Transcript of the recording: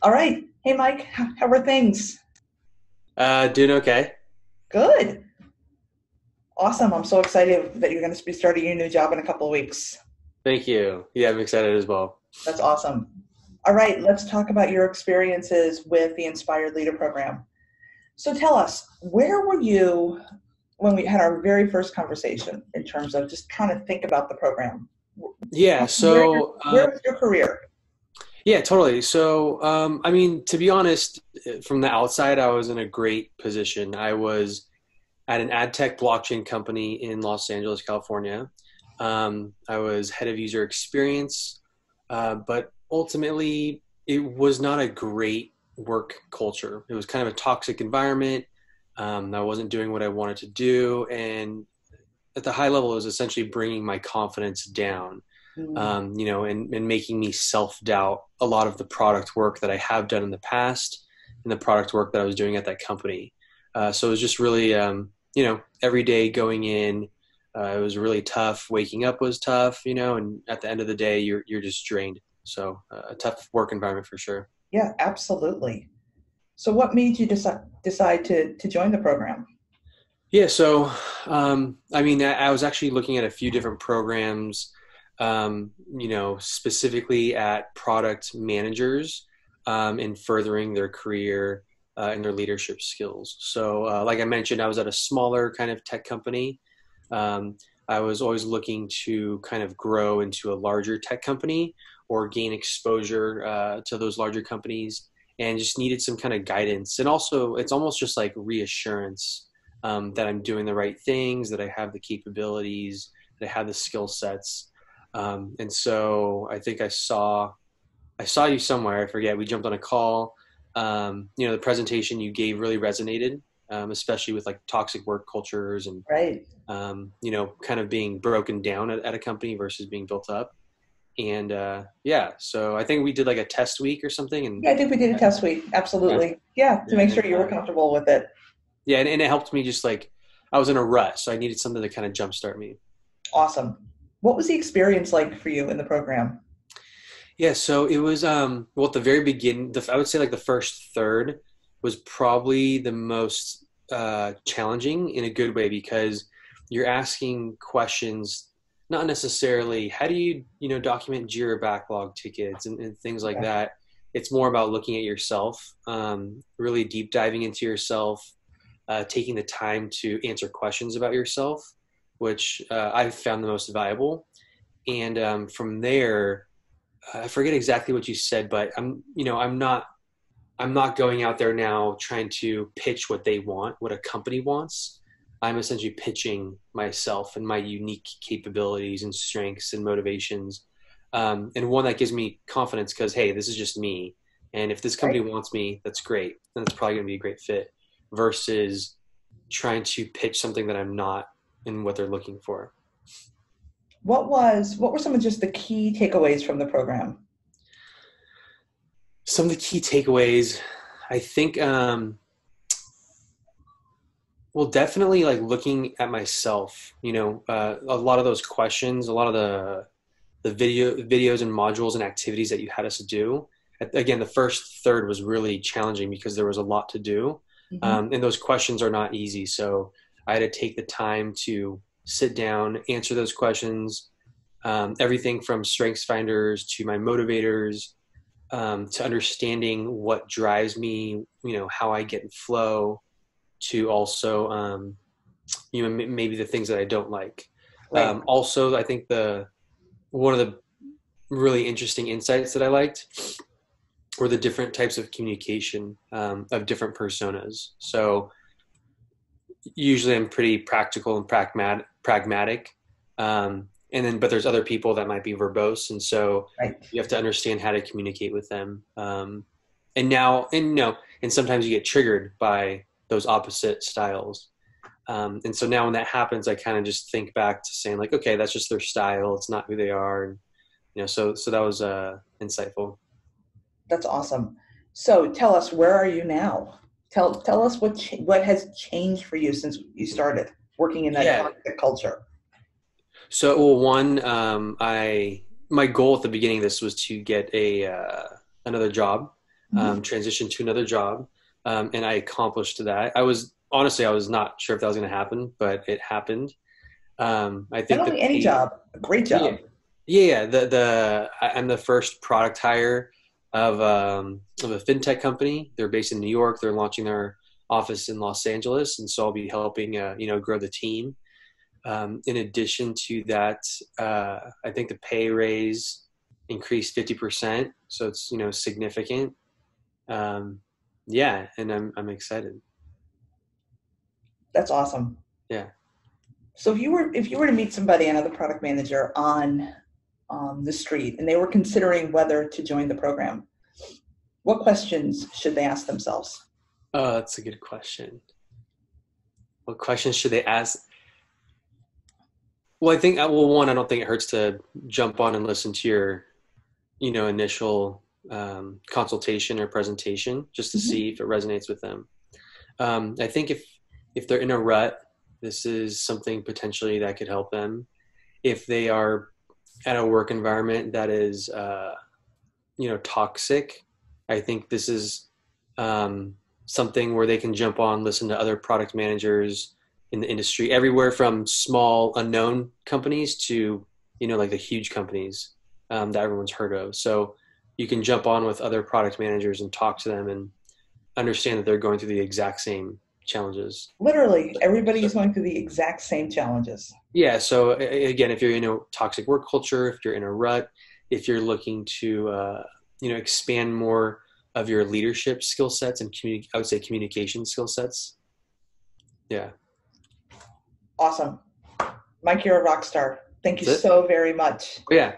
All right. Hey, Mike, how are things? Doing okay. Good. Awesome. I'm so excited that you're going to be starting your new job in a couple of weeks. Thank you. Yeah, I'm excited as well. That's awesome. All right. Let's talk about your experiences with the Inspired Leader program. So tell us, where were you when we had our very first conversation in terms of just trying to think about the program? Yeah, Where was your career? yeah, totally. I mean, to be honest, from the outside, I was in a great position. I was at an ad tech blockchain company in Los Angeles, California. I was head of user experience, but ultimately, it was not a great work culture. It was kind of a toxic environment. I wasn't doing what I wanted to do, and at the high level, it was essentially bringing my confidence down. Mm, And making me self doubt a lot of the product work that I have done in the past and the product work that I was doing at that company. So it was just really, every day going in, it was really tough. Waking up was tough, and at the end of the day, you're just drained. So a tough work environment for sure. yeah, absolutely. So what made you decide to join the program? Yeah, I mean, I was actually looking at a few different programs, specifically at product managers in furthering their career and their leadership skills. Like I mentioned, I was at a smaller kind of tech company. Um, I was always looking to kind of grow into a larger tech company or gain exposure to those larger companies and just needed some kind of guidance. And also, it's almost just like reassurance that I'm doing the right things, that I have the capabilities, that I have the skill sets. And so I think I saw you somewhere. I forget. We jumped on a call. The presentation you gave really resonated, especially with like toxic work cultures and Right. kind of being broken down at a company versus being built up. And yeah, so I think we did like a test week or something, and Yeah, I think we did a test week. yeah, Absolutely. Yeah, to make sure and you were comfortable with it. and it helped me just like I was in a rut, so I needed something to kind of jumpstart me. Awesome. What was the experience like for you in the program? Yeah, so it was well at the very beginning, I would say like the first third was probably the most challenging in a good way because you're asking questions, not necessarily how do you document Jira backlog tickets and things like Yeah, that. It's more about looking at yourself, really deep diving into yourself, taking the time to answer questions about yourself, which I've found the most valuable. And from there, I forget exactly what you said, but I'm not going out there now trying to pitch what they want, what a company wants. I'm essentially pitching myself and my unique capabilities and strengths and motivations, and one that gives me confidence because hey, this is just me, and if this company right. wants me, that's great. Then it's probably going to be a great fit. Versus trying to pitch something that I'm not and what they're looking for. What were some of just the key takeaways from the program? Some of the key takeaways, I think, well, definitely like looking at myself. A lot of those questions, a lot of the videos and modules and activities that you had us do. Again, the first third was really challenging because there was a lot to do, Hmm. and those questions are not easy. So I had to take the time to sit down, answer those questions, everything from strengths finders to my motivators, to understanding what drives me, how I get in flow, to also, maybe the things that I don't like. Right. Also, I think the one of the really interesting insights that I liked were the different types of communication of different personas. So usually I'm pretty practical and pragmatic. But there's other people that might be verbose, and so Right. you have to understand how to communicate with them. And sometimes you get triggered by those opposite styles. And so now when that happens, I kind of just think back to saying like, okay, that's just their style. It's not who they are. And, so that was insightful. That's awesome. So tell us, where are you now? Tell us what has changed for you since you started working in that Yeah. toxic culture. So, well, one, my goal at the beginning of this was to get another job. transitioned to another job, and I accomplished that. I was not sure if that was going to happen, but it happened. I think Not only any job, a great yeah, job. I'm the first product hire of a FinTech company. They're based in New York. They're launching their office in Los Angeles, and so I'll be helping grow the team. In addition to that, I think the pay raise increased 50%, so it's significant. Yeah, and I'm excited. That's awesome. Yeah. So if you were to meet somebody, another product manager on the street, and they were considering whether to join the program, what questions should they ask themselves? Oh, that's a good question. What questions should they ask? Well, I don't think it hurts to jump on and listen to your, initial consultation or presentation just to see if it resonates with them. I think if they're in a rut, this is something potentially that could help them. If they are at a work environment that is, toxic, I think this is something where they can jump on, listen to other product managers in the industry, everywhere from small unknown companies to, like the huge companies that everyone's heard of. So you can jump on with other product managers and talk to them and understand that they're going through the exact same challenges. Literally, everybody is going through the exact same challenges. Yeah. So again, if you're in a toxic work culture, if you're in a rut, if you're looking to, expand more of your leadership skill sets and I would say communication skill sets. Yeah. Awesome. Mike, you're a rock star. Thank you That's it. so very much. Yeah.